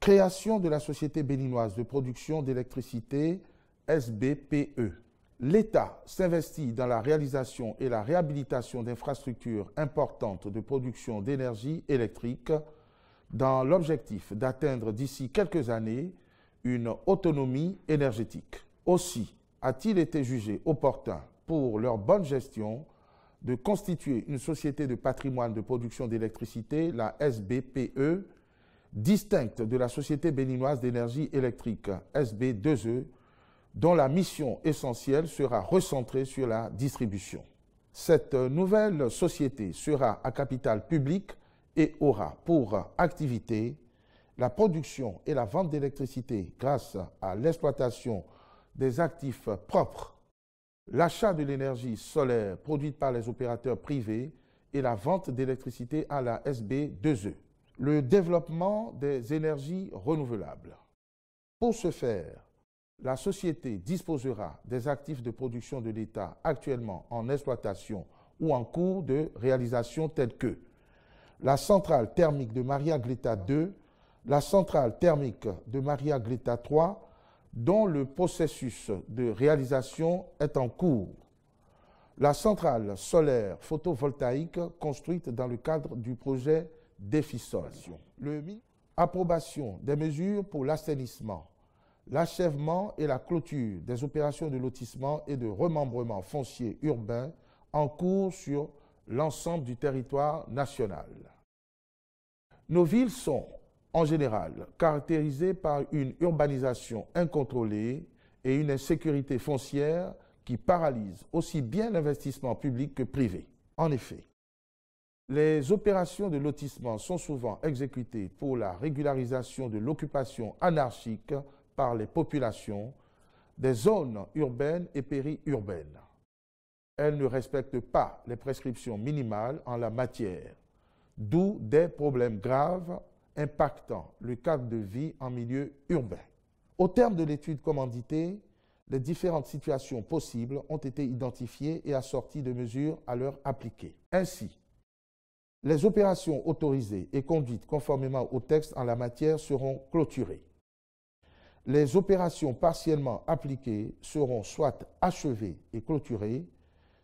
Création de la Société béninoise de production d'électricité SBPE. L'État s'investit dans la réalisation et la réhabilitation d'infrastructures importantes de production d'énergie électrique dans l'objectif d'atteindre d'ici quelques années une autonomie énergétique. Aussi a-t-il été jugé opportun pour leur bonne gestion de constituer une société de patrimoine de production d'électricité, la SBPE, distincte de la Société béninoise d'énergie électrique, SB2E, dont la mission essentielle sera recentrée sur la distribution. Cette nouvelle société sera à capital public et aura pour activité la production et la vente d'électricité grâce à l'exploitation des actifs propres, l'achat de l'énergie solaire produite par les opérateurs privés et la vente d'électricité à la SB2E. Le développement des énergies renouvelables. Pour ce faire, la société disposera des actifs de production de l'État actuellement en exploitation ou en cours de réalisation tels que la centrale thermique de Maria Gleta 2, la centrale thermique de Maria Gleta 3, dont le processus de réalisation est en cours, la centrale solaire photovoltaïque construite dans le cadre du projet DEFISOL. Approbation des mesures pour l'assainissement, l'achèvement et la clôture des opérations de lotissement et de remembrement foncier urbain en cours sur l'ensemble du territoire national. Nos villes sont, en général, caractérisées par une urbanisation incontrôlée et une insécurité foncière qui paralyse aussi bien l'investissement public que privé. En effet, les opérations de lotissement sont souvent exécutées pour la régularisation de l'occupation anarchique par les populations des zones urbaines et périurbaines. Elles ne respectent pas les prescriptions minimales en la matière, d'où des problèmes graves impactant le cadre de vie en milieu urbain. Au terme de l'étude commanditée, les différentes situations possibles ont été identifiées et assorties de mesures à leur appliquer. Ainsi, les opérations autorisées et conduites conformément au texte en la matière seront clôturées. Les opérations partiellement appliquées seront soit achevées et clôturées,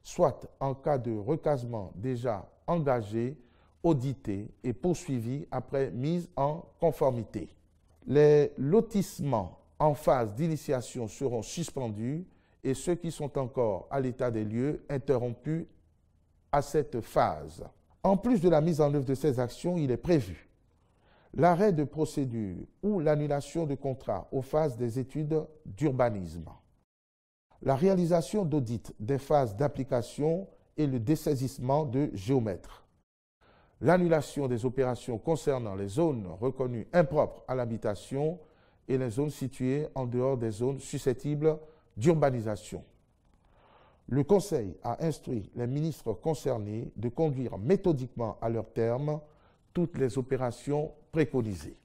soit, en cas de recasement déjà engagé, auditées et poursuivies après mise en conformité. Les lotissements en phase d'initiation seront suspendus et ceux qui sont encore à l'état des lieux interrompus à cette phase. En plus de la mise en œuvre de ces actions, il est prévu l'arrêt de procédure ou l'annulation de contrat aux phases des études d'urbanisme, la réalisation d'audits des phases d'application et le dessaisissement de géomètres, l'annulation des opérations concernant les zones reconnues impropres à l'habitation et les zones situées en dehors des zones susceptibles d'urbanisation. Le Conseil a instruit les ministres concernés de conduire méthodiquement à leur terme toutes les opérations préconisées.